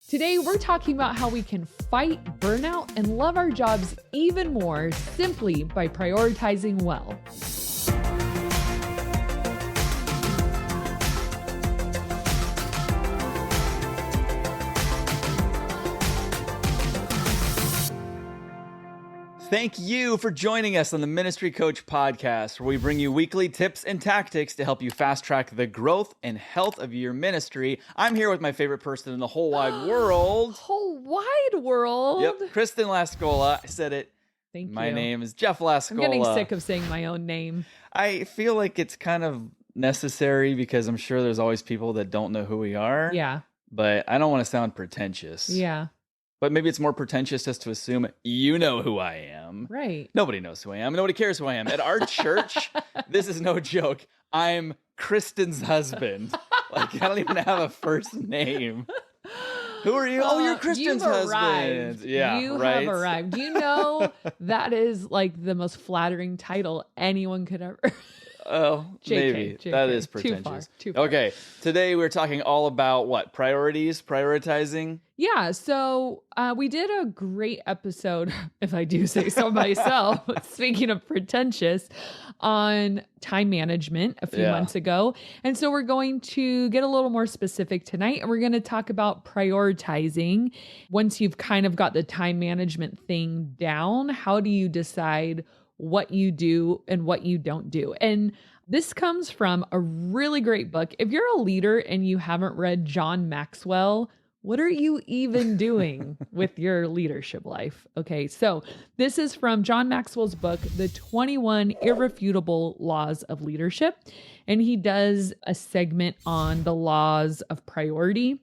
Today, we're talking about how we can fight burnout and love our jobs even more simply by prioritizing well. Thank you for joining us on the Ministry Coach Podcast, where we bring you weekly tips and tactics to help you fast-track the growth and health of your ministry. I'm here with my favorite person in the whole wide world. Whole wide world? Yep, Kristen Lascola. I said it. Thank you. My name is Jeff Lascola. I'm getting sick of saying my own name. I feel like it's kind of necessary because I'm sure there's always people that don't know who we are. Yeah. But I don't want to sound pretentious. Yeah. But maybe it's more pretentious just to assume you know who I am. Right. Nobody knows who I am. Nobody cares who I am. At our church, this is no joke. I'm Kristen's husband. Like, I don't even have a first name. Who are you? Oh, you're Kristen's husband. Arrived. Yeah, you right. have arrived. You know that is like the most flattering title anyone could ever. Oh, JK, maybe. JK. That is pretentious. Too far. Okay, today we're talking all about what? Priorities? Prioritizing? Yeah, so we did a great episode, if I do say so myself, speaking of pretentious, on time management a few months ago. And so we're going to get a little more specific tonight, and we're going to talk about prioritizing. Once you've kind of got the time management thing down, how do you decide what you do and what you don't do? And this comes from a really great book. If you're a leader and you haven't read John Maxwell, what are you even doing with your leadership life? Okay, so this is from John Maxwell's book, The 21 Irrefutable Laws of Leadership. And he does a segment on the laws of priorities.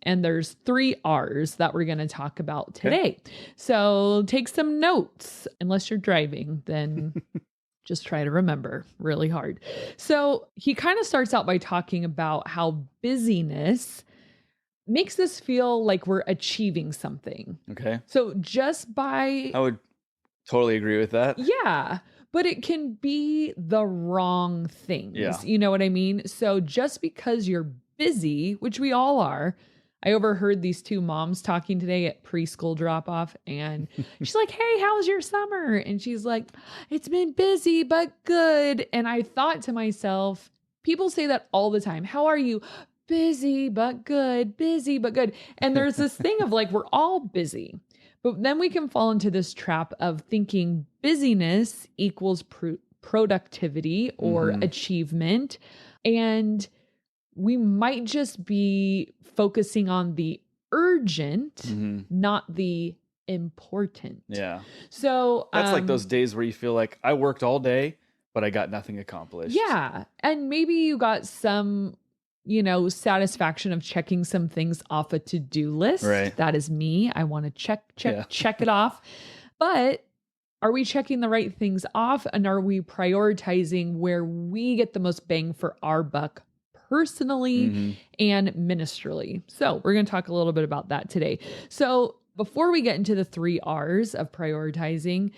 And there's 3 R's that we're going to talk about today. Okay. So take some notes. Unless you're driving, then just try to remember really hard. So he kind of starts out by talking about how busyness makes us feel like we're achieving something. Okay. So just by... I would totally agree with that. Yeah. But it can be the wrong things. Yeah. You know what I mean? So just because you're busy, which we all are. I overheard these 2 moms talking today at preschool drop off, and she's like, "Hey, how was your summer?" And she's like, "It's been busy, but good." And I thought to myself, people say that all the time. How are you? Busy, but good, busy, but good. And there's this thing of like, we're all busy, but then we can fall into this trap of thinking busyness equals productivity or achievement. And we might just be focusing on the urgent, not the important. Yeah. So that's like those days where you feel like I worked all day, but I got nothing accomplished. Yeah. And maybe you got some, satisfaction of checking some things off a to-do list. Right. That is me. I want to check it off. But are we checking the right things off? And are we prioritizing where we get the most bang for our buck personally and ministerially? So we're going to talk a little bit about that today. So before we get into the 3 R's of prioritizing,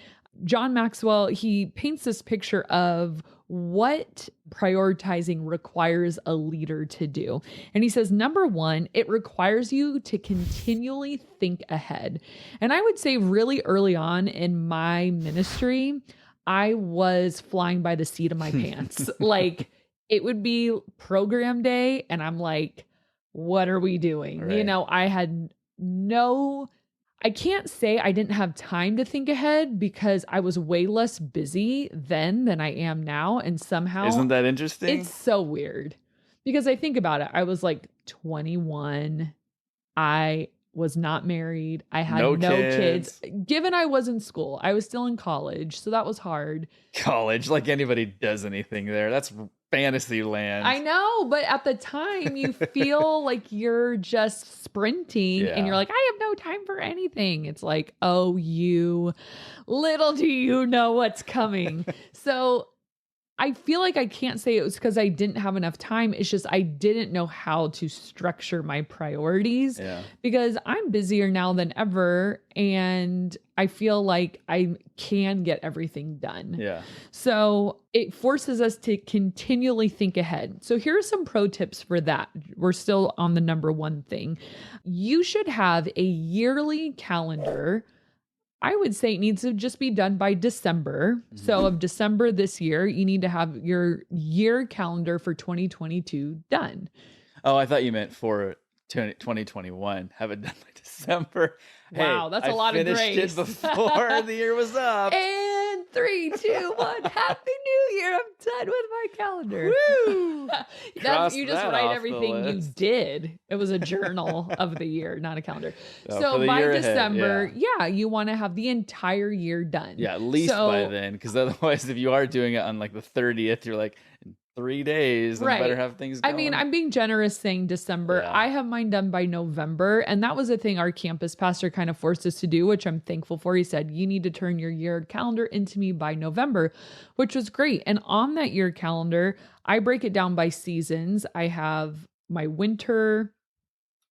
John Maxwell, he paints this picture of what prioritizing requires a leader to do. And he says, number 1, it requires you to continually think ahead. And I would say really early on in my ministry, I was flying by the seat of my pants. Like, it would be program day, and I'm like, what are we doing? Right. I can't say I didn't have time to think ahead because I was way less busy then than I am now. And somehow... Isn't that interesting? It's so weird because I think about it. I was like 21. I was not married. I had no kids. Given I was in school, I was still in college. So that was hard. College, like anybody does anything there. That's fantasy land. I know, but at the time you feel like you're just sprinting and you're like, I have no time for anything. It's like, oh, little do you know what's coming. So I feel like I can't say it was because I didn't have enough time. It's just I didn't know how to structure my priorities because I'm busier now than ever. And I feel like I can get everything done. Yeah. So it forces us to continually think ahead. So here are some pro tips for that. We're still on the number one thing. You should have a yearly calendar. I would say it needs to just be done by December. So of December this year, you need to have your year calendar for 2022 done. Oh, I thought you meant for 2021. Have it done by December. Wow, that's a lot of grace. Finished it before the year was up. And 3, 2, 1. Happy New Year. I'm done with my calendar. Woo! You just write everything you did. It was a journal of the year, not a calendar. So by December, you want to have the entire year done. Yeah, at least by then. Because otherwise, if you are doing it on like the 30th, you're like, 3 days, then better have things going. I mean, I'm being generous saying December. Yeah. I have mine done by November. And that was a thing our campus pastor kind of forced us to do, which I'm thankful for. He said, you need to turn your year calendar into me by November, which was great. And on that year calendar, I break it down by seasons. I have my winter,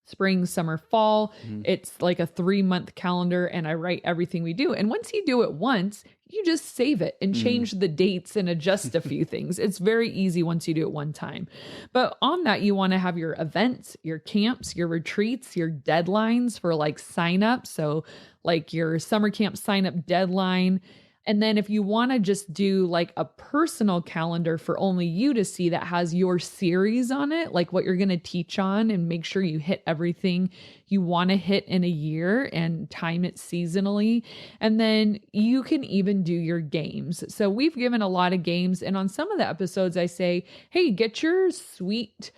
spring, summer, fall. It's like a 3-month calendar and I write everything we do. And once you do it once, you just save it and change the dates and adjust a few things. It's very easy once you do it one time. But on that, you want to have your events, your camps, your retreats, your deadlines for like sign up. So like your summer camp sign up deadline. And then if you want to just do like a personal calendar for only you to see that has your series on it, like what you're going to teach on, and make sure you hit everything you want to hit in a year and time it seasonally. And then you can even do your games. So we've given a lot of games. And on some of the episodes, I say, hey, get your sweet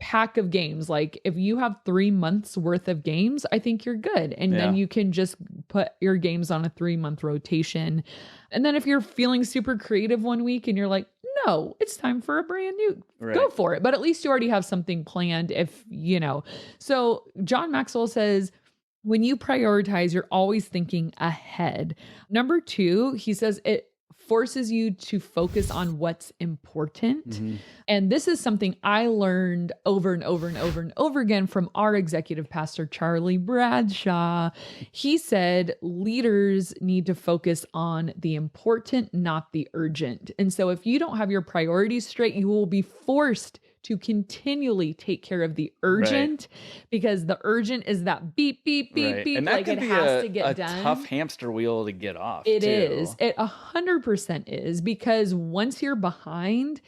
pack of games. Like if you have 3 months worth of games, I think you're good. And then you can just put your games on a 3-month rotation. And then if you're feeling super creative one week and you're like, no, it's time for a brand new, go for it. But at least you already have something planned if, you know. So John Maxwell says, when you prioritize, you're always thinking ahead. Number 2, he says it forces you to focus on what's important. And this is something I learned over and over and over and over again from our executive pastor, Charlie Bradshaw. He said leaders need to focus on the important, not the urgent. And so if you don't have your priorities straight, you will be forced to continually take care of the urgent because the urgent is that beep, beep, beep, beep. And that like can it be has to get done. A tough hamster wheel to get off. It is. It 100% is, because once you're behind,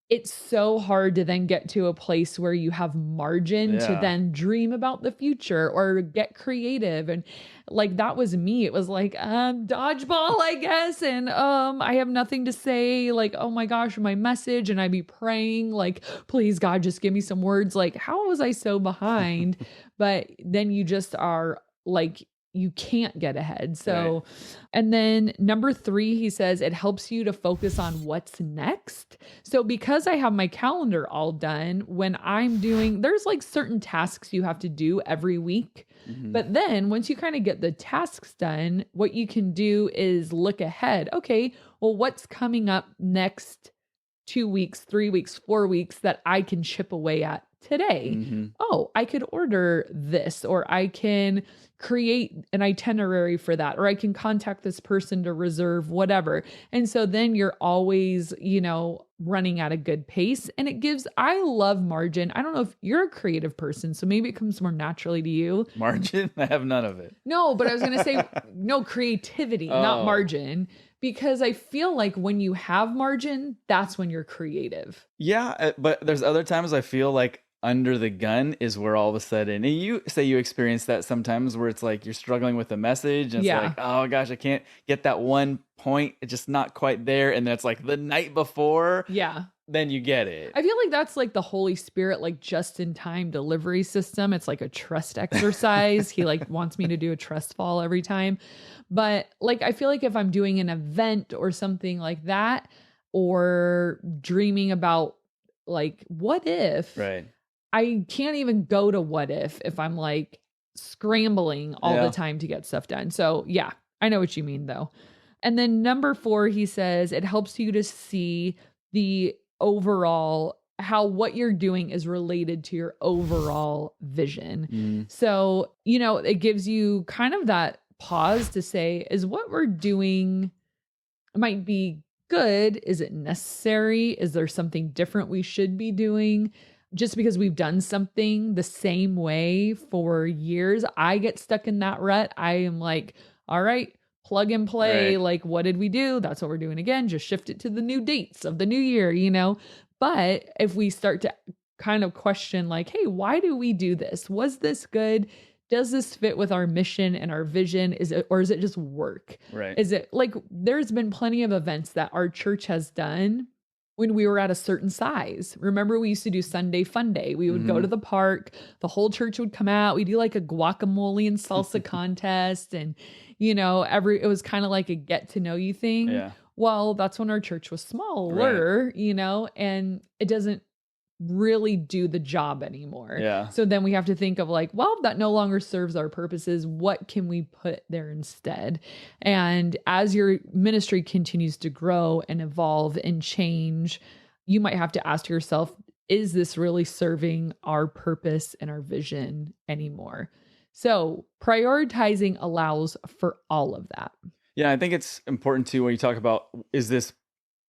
it's so hard to then get to a place where you have margin to then dream about the future or get creative. And like, that was me. It was like, dodgeball, I guess. And I have nothing to say. Like, oh my gosh, my message. And I'd be praying like, please God, just give me some words. Like, how was I so behind? But then you just are like, you can't get ahead. So, and then number 3, he says it helps you to focus on what's next. So because I have my calendar all done, when I'm doing, there's like certain tasks you have to do every week. But then once you kind of get the tasks done, what you can do is look ahead. Okay, well, what's coming up next 2 weeks, 3 weeks, 4 weeks that I can chip away at today? Oh, I could order this, or I can create an itinerary for that, or I can contact this person to reserve whatever. And so then you're always, you know, running at a good pace. And it gives, I love margin. I don't know if you're a creative person, so maybe it comes more naturally to you. Margin? I have none of it. No, but I was going to say no, creativity, not margin. Because I feel like when you have margin, that's when you're creative. Yeah, but there's other times I feel like under the gun is where all of a sudden, and you say you experience that sometimes where it's like you're struggling with a message and it's like, oh gosh, I can't get that one point. It's just not quite there. And then it's like the night before. Then you get it. I feel like that's like the Holy Spirit, like just in time delivery system. It's like a trust exercise. He like wants me to do a trust fall every time. But like, I feel like if I'm doing an event or something like that, or dreaming about like, what if, I can't even go to what if I'm like scrambling all the time to get stuff done. So yeah, I know what you mean though. And then number 4, he says, it helps you to see the overall, how what you're doing is related to your overall vision. So, it gives you kind of that pause to say, is what we're doing might be good? Is it necessary? Is there something different we should be doing? Just because we've done something the same way for years, I get stuck in that rut. I am like, all right, plug and play. Right. Like, what did we do? That's what we're doing again. Just shift it to the new dates of the new year, But if we start to kind of question, like, hey, why do we do this? Was this good? Does this fit with our mission and our vision? Is it just work? Right. Is it like, there's been plenty of events that our church has done when we were at a certain size. Remember, we used to do Sunday Fun Day. We would go to the park, the whole church would come out. We do like a guacamole and salsa contest. And, it was kind of like a get to know you thing. Yeah. Well, that's when our church was smaller, and it doesn't really do the job anymore. Yeah. So then we have to think of like, well, that no longer serves our purposes. What can we put there instead? And as your ministry continues to grow and evolve and change, you might have to ask yourself, is this really serving our purpose and our vision anymore? So prioritizing allows for all of that. Yeah, I think it's important too when you talk about, is this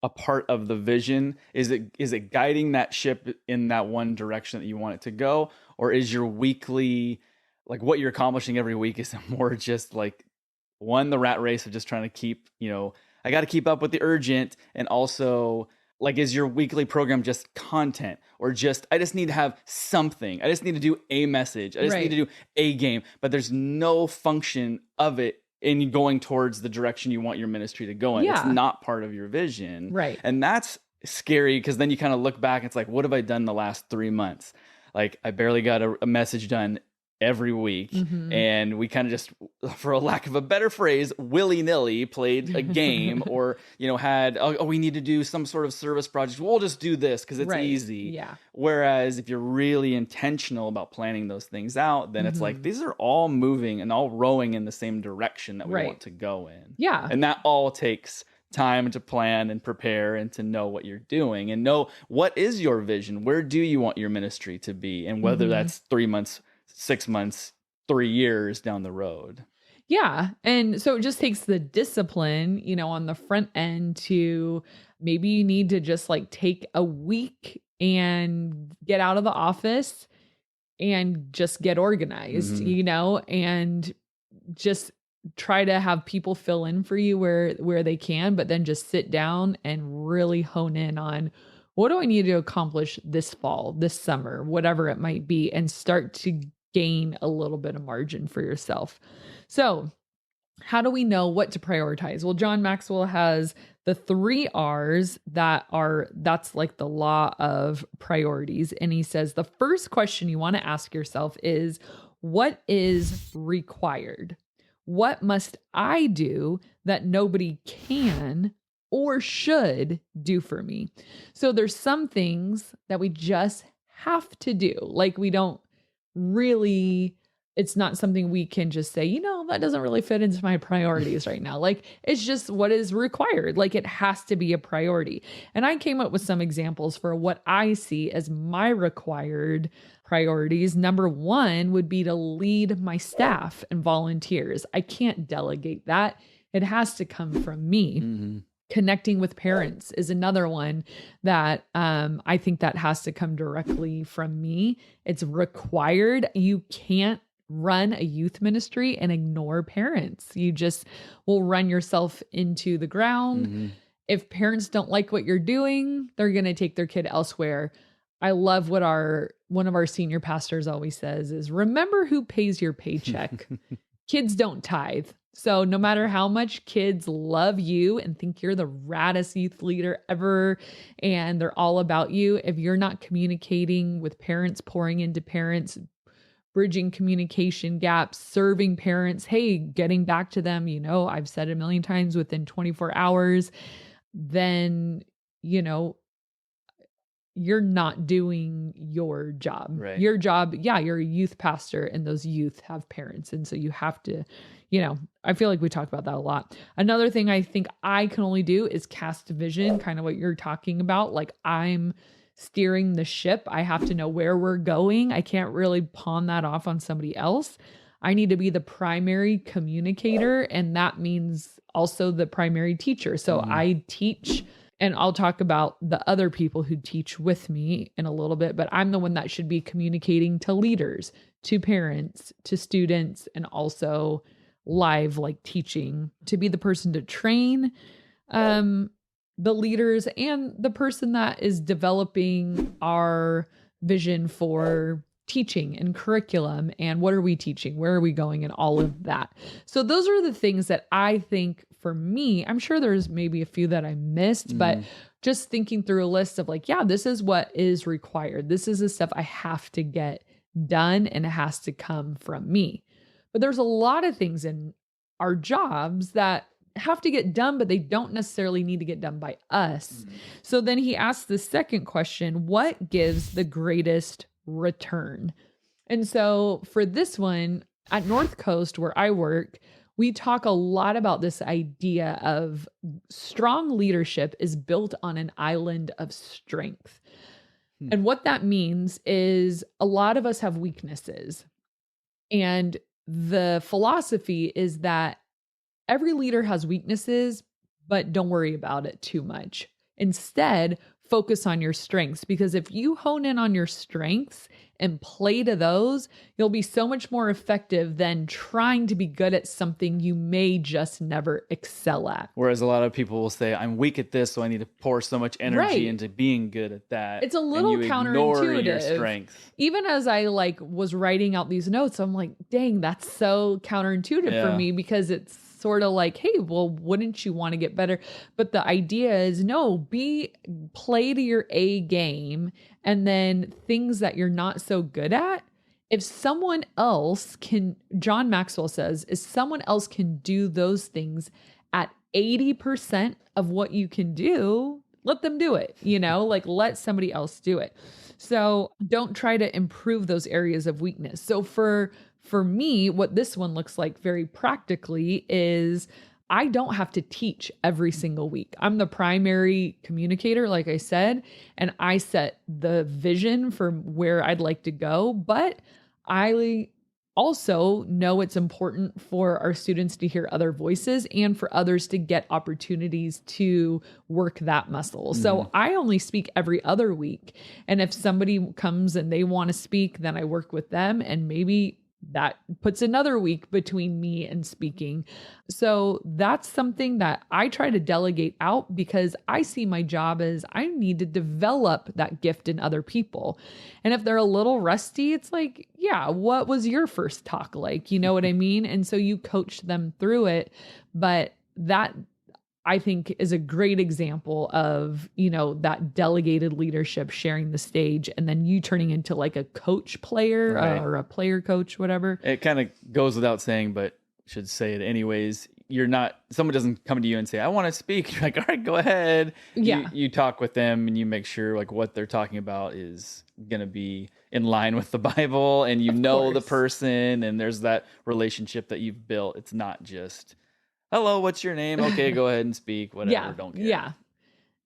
a part of the vision? Is it guiding that ship in that one direction that you want it to go? Or is your weekly, like what you're accomplishing every week, is it more just like the rat race of just trying to keep, I got to keep up with the urgent, and also like, is your weekly program just content, or I just need to have something. I just need to do a message. I just need to do a game, but there's no function of it in going towards the direction you want your ministry to go in. Yeah. It's not part of your vision. Right. And that's scary, because then you kind of look back and it's like, what have I done the last 3 months? Like, I barely got a message done every week. And we kind of just, for a lack of a better phrase, willy-nilly played a game, or, had, we need to do some sort of service project. We'll just do this because it's easy. Yeah. Whereas if you're really intentional about planning those things out, then it's like, these are all moving and all rowing in the same direction that we want to go in. Yeah. And that all takes time to plan and prepare and to know what you're doing and know what is your vision. Where do you want your ministry to be? And whether that's 3 months, 6 months, 3 years down the road. Yeah. And so it just takes the discipline, on the front end to, maybe you need to just like take a week and get out of the office and just get organized, and just try to have people fill in for you where they can, but then just sit down and really hone in on, what do I need to accomplish this fall, this summer, whatever it might be, and start to gain a little bit of margin for yourself. So how do we know what to prioritize? Well, John Maxwell has the 3 R's that's like the law of priorities. And he says, the first question you want to ask yourself is, what is required? What must I do that nobody can or should do for me? So there's some things that we just have to do. Like, we don't really, it's not something we can just say, that doesn't really fit into my priorities right now. Like, it's just what is required. Like, it has to be a priority. And I came up with some examples for what I see as my required priorities. Number 1 would be to lead my staff and volunteers. I can't delegate that. It has to come from me. Connecting with parents is another one that I think that has to come directly from me. It's required. You can't run a youth ministry and ignore parents. You just will run yourself into the ground. If parents don't like what you're doing, they're going to take their kid elsewhere. I love what one of our senior pastors always says is, remember who pays your paycheck. Kids don't tithe. So no matter how much kids love you and think you're the raddest youth leader ever, and they're all about you, if you're not communicating with parents, pouring into parents, bridging communication gaps, serving parents, hey, getting back to them, I've said it a million times, within 24 hours, then, you're not doing your job. Right. Your job, yeah, you're a youth pastor and those youth have parents. And so you have to, I feel like we talk about that a lot. Another thing I think I can only do is cast vision, kind of what you're talking about. Like I'm steering the ship. I have to know where we're going. I can't really pawn that off on somebody else. I need to be the primary communicator, and that means also the primary teacher. So I teach, and I'll talk about the other people who teach with me in a little bit, but I'm the one that should be communicating to leaders, to parents, to students, and also live, like teaching, to be the person to train the leaders and the person that is developing our vision for teaching and curriculum and what are we teaching, where are we going, and all of that. So those are the things that I think for me, I'm sure there's maybe a few that I missed, but just thinking through a list of like, yeah, this is what is required. This is the stuff I have to get done and it has to come from me. But there's a lot of things in our jobs that have to get done, but they don't necessarily need to get done by us. So then he asked the second question, what gives the greatest return? And so for this one, at North Coast where I work, we talk a lot about this idea of strong leadership is built on an island of strength. And what that means is a lot of us have weaknesses. And the philosophy is that every leader has weaknesses, but don't worry about it too much. Instead, focus on your strengths, because if you hone in on your strengths and play to those, you'll be so much more effective than trying to be good at something you may just never excel at. Whereas a lot of people will say, I'm weak at this, so I need to pour so much energy into being good at that. It's a little counterintuitive. Your strength. Even as I was writing out these notes, I'm like, dang, that's so counterintuitive for me, because it's sort of like, hey, well, wouldn't you want to get better? But the idea is no, play to your A game, and then things that you're not so good at, if someone else can, John Maxwell says, if someone else can do those things at 80% of what you can do, let them do it, let somebody else do it. So don't try to improve those areas of weakness. So for me, what this one looks like very practically is I don't have to teach every single week. I'm the primary communicator, like I said, and I set the vision for where I'd like to go. But I also know it's important for our students to hear other voices and for others to get opportunities to work that muscle. So I only speak every other week. And if somebody comes and they want to speak, then I work with them, and maybe that puts another week between me and speaking. So that's something that I try to delegate out, because I see my job as I need to develop that gift in other people. And if they're a little rusty, it's like, yeah, what was your first talk like? You know what I mean? And so you coach them through it. But that, I think, is a great example of, that delegated leadership, sharing the stage, and then you turning into like a coach player or a player coach, whatever. It kind of goes without saying, but should say it anyways. Someone doesn't come to you and say, I want to speak. You're like, all right, go ahead. Yeah. You talk with them and you make sure like what they're talking about is going to be in line with the Bible, and the person, and there's that relationship that you've built. It's not just, hello, what's your name? Okay, go ahead and speak. Whatever, don't care.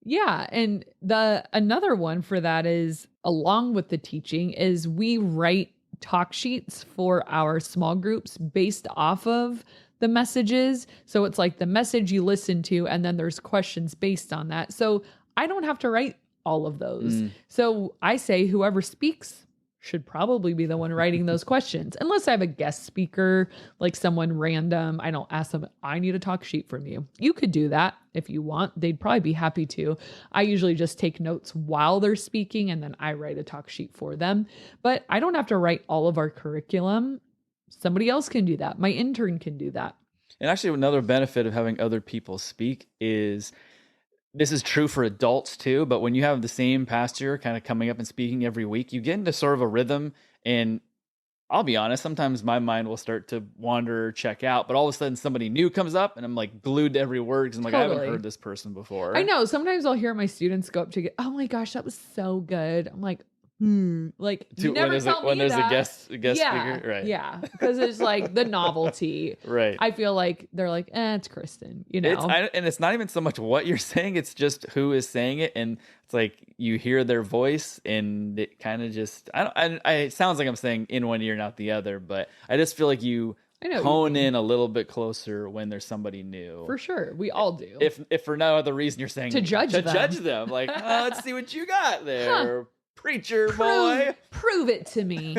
Yeah. And another one for that is, along with the teaching, is we write talk sheets for our small groups based off of the messages. So it's like the message you listen to, and then there's questions based on that. So I don't have to write all of those. So I say whoever speaks should probably be the one writing those questions. Unless I have a guest speaker, like someone random, I don't ask them, I need a talk sheet from you. You could do that if you want. They'd probably be happy to. I usually just take notes while they're speaking, and then I write a talk sheet for them. But I don't have to write all of our curriculum. Somebody else can do that. My intern can do that. And actually, another benefit of having other people speak is, this is true for adults too, but when you have the same pastor kind of coming up and speaking every week, you get into sort of a rhythm, and I'll be honest, sometimes my mind will start to wander or check out, but all of a sudden somebody new comes up and I'm like glued to every word because I'm like, I haven't Totally. heard this person before. I know. Sometimes I'll hear my students go up to get, oh my gosh, that was so good. I'm like, like you never tell me when there's that. a guest speaker, right? Yeah, because it's like the novelty. Right. I feel like they're like, it's Kristen, you know. And it's not even so much what you're saying; it's just who is saying it, and it's like you hear their voice, and it kind of just it sounds like I'm saying in one ear and out the other, but I just feel like you hone in a little bit closer when there's somebody new. For sure, we all do. If for no other reason you're saying to judge them, like let's see what you got there. Preacher boy, prove it to me.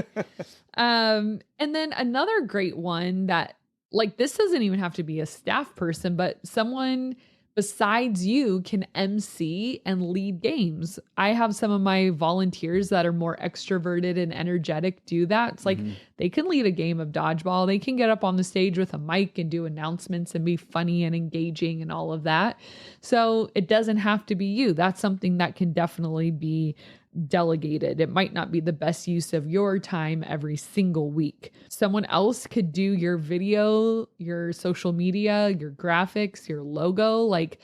And then another great one that, like, this doesn't even have to be a staff person, but someone besides you can MC and lead games. I have some of my volunteers that are more extroverted and energetic do that. It's like they can lead a game of dodgeball. They can get up on the stage with a mic and do announcements and be funny and engaging and all of that. So it doesn't have to be you. That's something that can definitely be delegated. It might not be the best use of your time every single week. Someone else could do your video, your social media, your graphics, your logo. Like,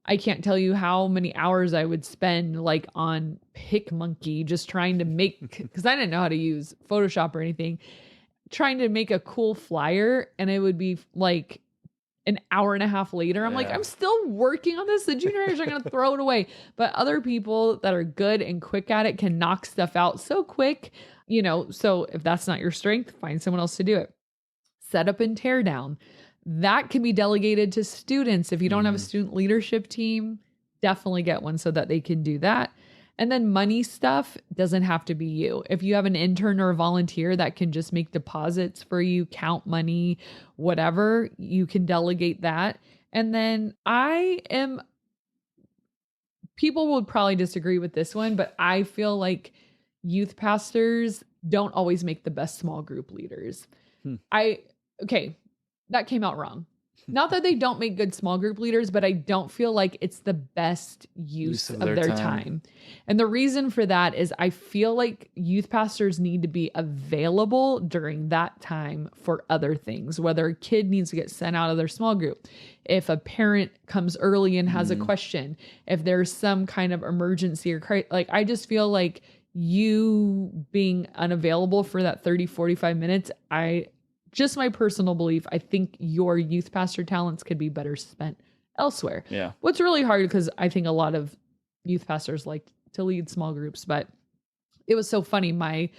I can't tell you how many hours I would spend like on PicMonkey just trying to make, because I didn't know how to use Photoshop or anything, trying to make a cool flyer, and it would be like an hour and a half later. I'm like, I'm still working on this. The juniors are going to throw it away. But other people that are good and quick at it can knock stuff out so quick, you know. So if that's not your strength, find someone else to do it. Set up and tear down. That can be delegated to students. If you don't have a student leadership team, definitely get one so that they can do that. And then money stuff doesn't have to be you. If you have an intern or a volunteer that can just make deposits for you, count money, whatever, you can delegate that. And then people would probably disagree with this one, but I feel like youth pastors don't always make the best small group leaders. That came out wrong. Not that they don't make good small group leaders, but I don't feel like it's the best use of their time. And the reason for that is I feel like youth pastors need to be available during that time for other things, whether a kid needs to get sent out of their small group, if a parent comes early and has a question, if there's some kind of emergency or like, I just feel like you being unavailable for that 30, 45 minutes, just my personal belief, I think your youth pastor talents could be better spent elsewhere. Yeah. What's really hard, because I think a lot of youth pastors like to lead small groups, but it was so funny. My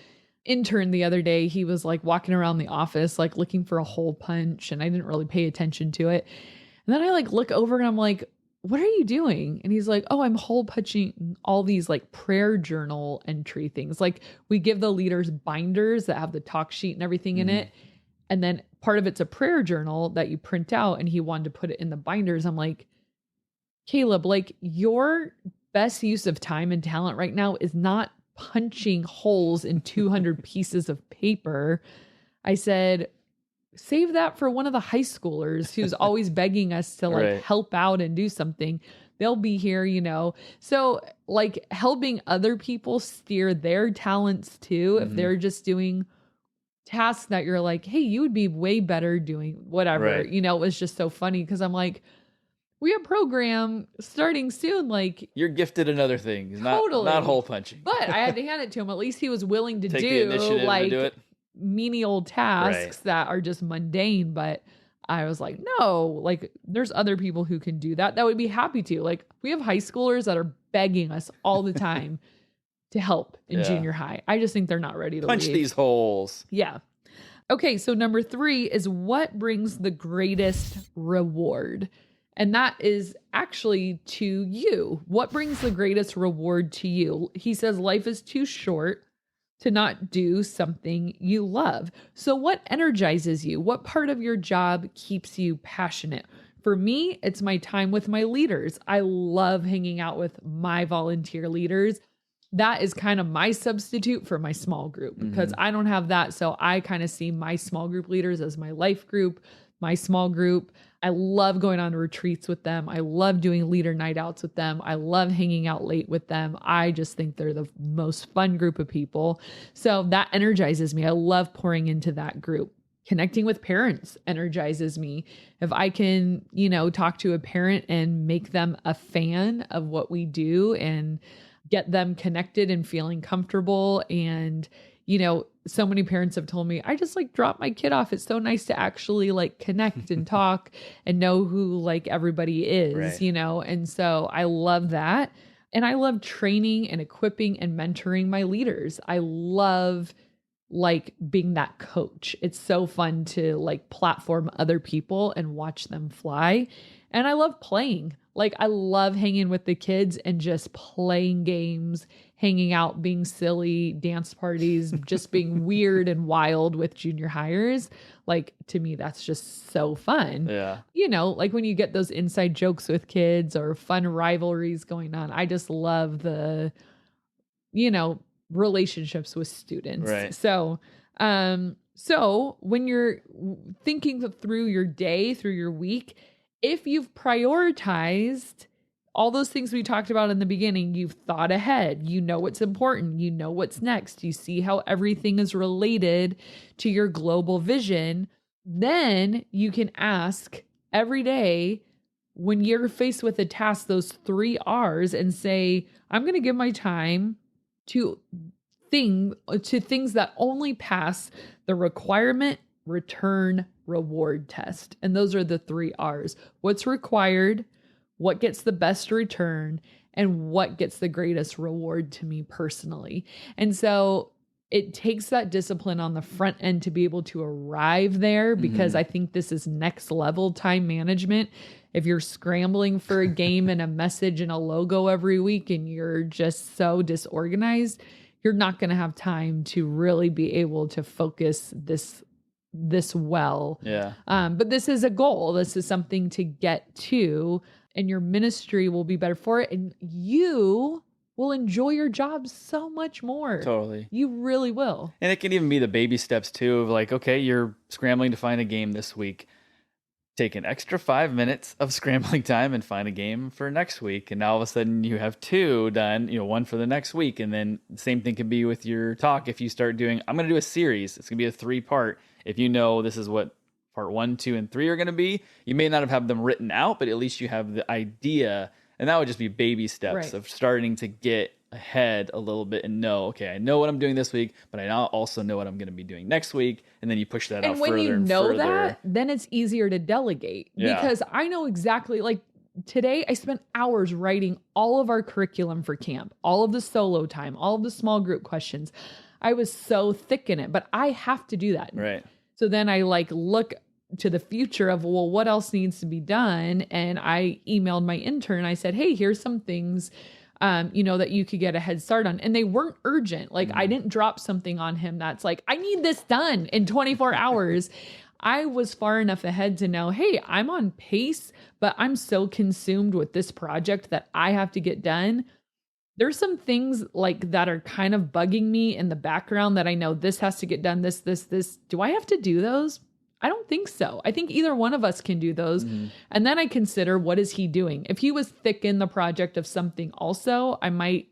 intern the other day, he was like walking around the office, like looking for a hole punch, and I didn't really pay attention to it. And then I like look over and I'm like, what are you doing? And he's like, oh, I'm hole punching all these like prayer journal entry things. Like, we give the leaders binders that have the talk sheet and everything in it. And then part of it's a prayer journal that you print out, and he wanted to put it in the binders. I'm like, Caleb, like, your best use of time and talent right now is not punching holes in 200 pieces of paper. I said, save that for one of the high schoolers who's always begging us to like help out and do something. They'll be here, you know? So like helping other people steer their talents too, if they're just doing tasks that you're like, hey, you would be way better doing whatever, you know. It was just so funny because I'm like, we have a program starting soon. Like, you're gifted in other things, not hole punching. But I had to hand it to him. At least he was willing to do menial tasks that are just mundane. But I was like, no, like there's other people who can do that would be happy to. Like, we have high schoolers that are begging us all the time to help in junior high. I just think they're not ready to punch these holes. Yeah. Okay, so number 3 is what brings the greatest reward? And that is actually to you. What brings the greatest reward to you? He says life is too short to not do something you love. So what energizes you? What part of your job keeps you passionate? For me, it's my time with my leaders. I love hanging out with my volunteer leaders. That is kind of my substitute for my small group because I don't have that. So I kind of see my small group leaders as my life group. my small group. I love going on retreats with them. I love doing leader night outs with them. I love hanging out late with them. I just think they're the most fun group of people. So that energizes me. I love pouring into that group. Connecting with parents energizes me. If I can, talk to a parent and make them a fan of what we do and get them connected and feeling comfortable. And, so many parents have told me, I just drop my kid off. It's so nice to actually connect and talk and know who everybody is, Right. And so I love that. And I love training and equipping and mentoring my leaders. I love being that coach. It's so fun to platform other people and watch them fly. And I love playing. I love hanging with the kids and just playing games, hanging out, being silly, dance parties, just being weird and wild with junior hires. To me, that's just so fun. Yeah. When you get those inside jokes with kids or fun rivalries going on, I just love the, relationships with students. Right. So when you're thinking through your day, through your week, if you've prioritized all those things we talked about in the beginning, you've thought ahead, you know what's important, you know what's next, you see how everything is related to your global vision, then you can ask every day when you're faced with a task, those 3 R's, and say, I'm going to give my time to things that only pass the requirement, return, reward test. And those are the 3 R's. What's required, what gets the best return, and what gets the greatest reward to me personally. And so it takes that discipline on the front end to be able to arrive there, because I think this is next level time management. If you're scrambling for a game and a message and a logo every week and you're just so disorganized, you're not going to have time to really be able to focus this well. Yeah. But this is a goal. This is something to get to, and your ministry will be better for it. And you will enjoy your job so much more. Totally. You really will. And it can even be the baby steps too of okay, you're scrambling to find a game this week. Take an extra 5 minutes of scrambling time and find a game for next week. And now all of a sudden you have 2 done, 1 for the next week. And then the same thing can be with your talk. If you start doing, I'm going to do a series, it's going to be a 3-part. If this is what part 1, 2, and 3 are going to be, you may not have them written out, but at least you have the idea. And that would just be baby steps of starting to get ahead a little bit and know, okay, I know what I'm doing this week, but I now also know what I'm going to be doing next week. And then you push that out further and further. And when you know that, then it's easier to delegate, because I know exactly, today I spent hours writing all of our curriculum for camp, all of the solo time, all of the small group questions. I was so thick in it, but I have to do that. Right. So then I look to the future of, well, what else needs to be done? And I emailed my intern. I said, hey, here's some things, that you could get a head start on. And they weren't urgent. I didn't drop something on him that's I need this done in 24 hours. I was far enough ahead to know, hey, I'm on pace, but I'm so consumed with this project that I have to get done. There's some things that are kind of bugging me in the background that I know this has to get done, this. Do I have to do those? I don't think so. I think either one of us can do those. And then I consider, what is he doing? If he was thick in the project of something also, I might,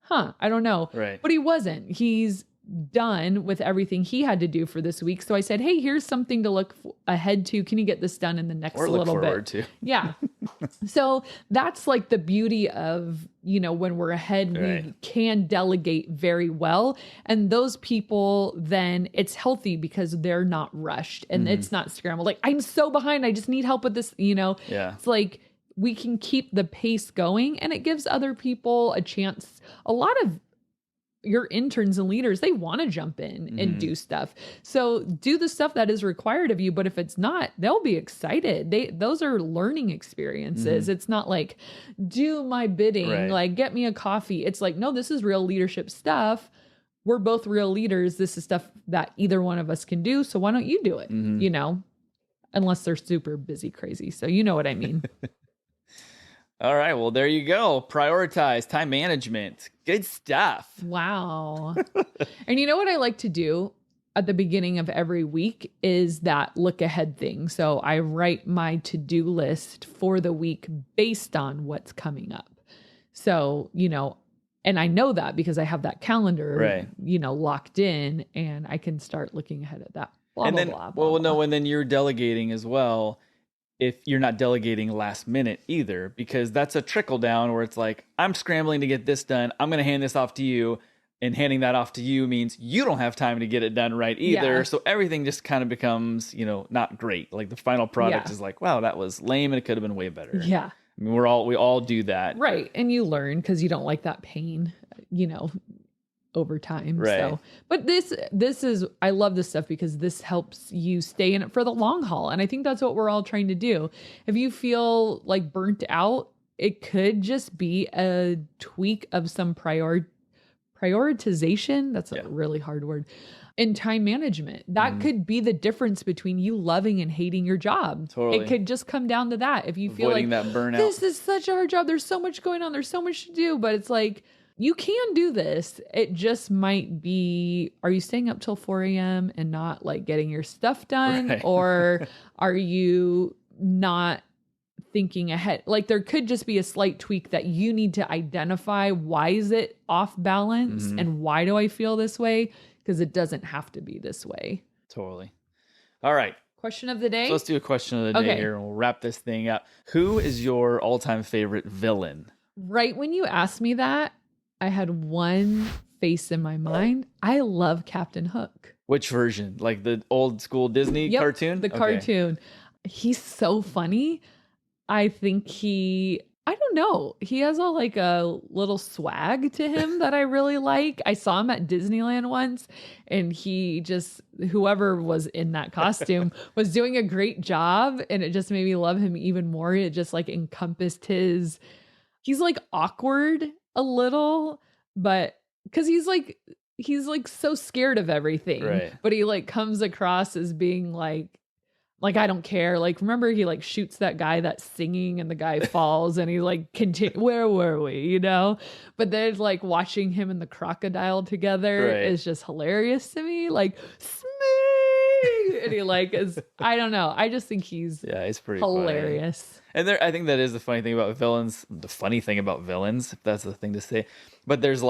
I don't know. Right. But he wasn't. He's done with everything he had to do for this week. So I said, hey, here's something to look ahead to. Can you get this done in the next little bit? Or look forward to. Yeah. So that's the beauty of, when we're ahead, we can delegate very well. And those people, then it's healthy because they're not rushed and it's not scrambled. I'm so behind. I just need help with this, Yeah. It's we can keep the pace going, and it gives other people a chance. A lot of your interns and leaders, they want to jump in and do stuff. So do the stuff that is required of you. But if it's not, they'll be excited. Those are learning experiences. It's not do my bidding, get me a coffee. It's no, this is real leadership stuff. We're both real leaders. This is stuff that either one of us can do. So why don't you do it? Unless they're super busy, crazy. So you know what I mean. All right. Well, there you go. Prioritize time management. Good stuff. Wow. And you know what I like to do? at the beginning of every week is that look ahead thing. So I write my to-do list for the week based on what's coming up. So, and I know that because I have that calendar, locked in, and I can start looking ahead at that. Blah, blah. And then you're delegating as well. If you're not delegating last minute either, because that's a trickle down where it's like, I'm scrambling to get this done. I'm going to hand this off to you. And handing that off to you means you don't have time to get it done right either. Yeah. So everything just kind of becomes, not great. Like the final product is like, wow, that was lame and it could have been way better. Yeah. I mean, we all do that. Right. And you learn because you don't like that pain, over time. Right. So, but this is, I love this stuff because this helps you stay in it for the long haul. And I think that's what we're all trying to do. If you feel like burnt out, it could just be a tweak of some prioritization. That's a really hard word. In time management. That could be the difference between you loving and hating your job. Totally. It could just come down to that. If you Avoiding feel like that burnout. This is such a hard job. There's so much going on. There's so much to do. But it's like, you can do this. It just might be, are you staying up till 4 a.m. and not like getting your stuff done? Right. Or are you not thinking ahead? Like there could just be a slight tweak that you need to identify. Why is it off balance? And why do I feel this way? Because it doesn't have to be this way. Totally. All right. Question of the day. So let's do a question of the day here and we'll wrap this thing up. Who is your all-time favorite villain? Right when you asked me that, I had one face in my mind. I love Captain Hook. Which version? Like the old school Disney cartoon? The cartoon. He's so funny. I think I don't know. He has a little swag to him that I really like. I saw him at Disneyland once and whoever was in that costume was doing a great job. And it just made me love him even more. It just encompassed he's awkward a little, but cause he's so scared of everything, right. But he comes across as being like, I don't care. Remember he shoots that guy that's singing and the guy falls and he where were we, But then watching him and the crocodile together is just hilarious to me. Smee! And he is, I don't know. I just think he's pretty hilarious. Funny. And I think that is the funny thing about villains, if that's the thing to say. But there's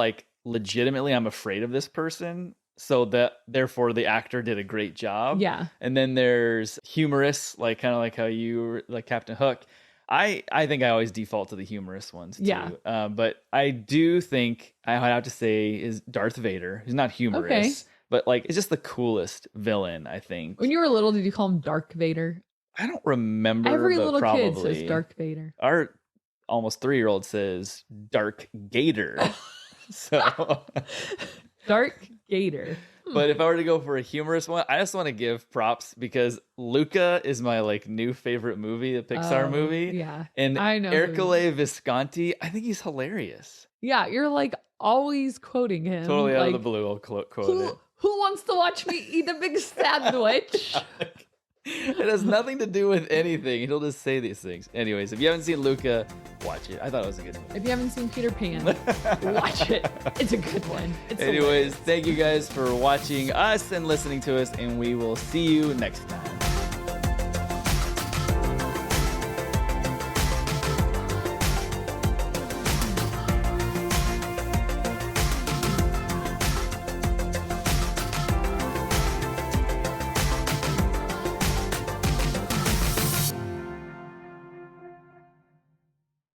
legitimately, I'm afraid of this person. So that therefore the actor did a great job. Yeah. And then there's humorous, kind of like how you like Captain Hook. I think I always default to the humorous ones too. Yeah. But I do think I have to say is Darth Vader. He's not humorous, but it's just the coolest villain, I think. When you were little, did you call him Dark Vader? I don't remember. Every little probably. Kid says Dark Vader. Our almost 3-year-old says Dark Gator. So Dark Gator. But if I were to go for a humorous one, I just want to give props because Luca is my new favorite movie, the Pixar movie. Yeah. And I know Ercole Visconti, I think he's hilarious. Yeah, you're always quoting him. Totally out of the blue, I'll quote it. Who wants to watch me eat a big sandwich? It has nothing to do with anything. He'll just say these things. Anyways, if you haven't seen Luca, watch it. I thought it was a good movie. If you haven't seen Peter Pan, watch it. It's a good one. Anyways, thank you guys for watching us and listening to us, and we will see you next time.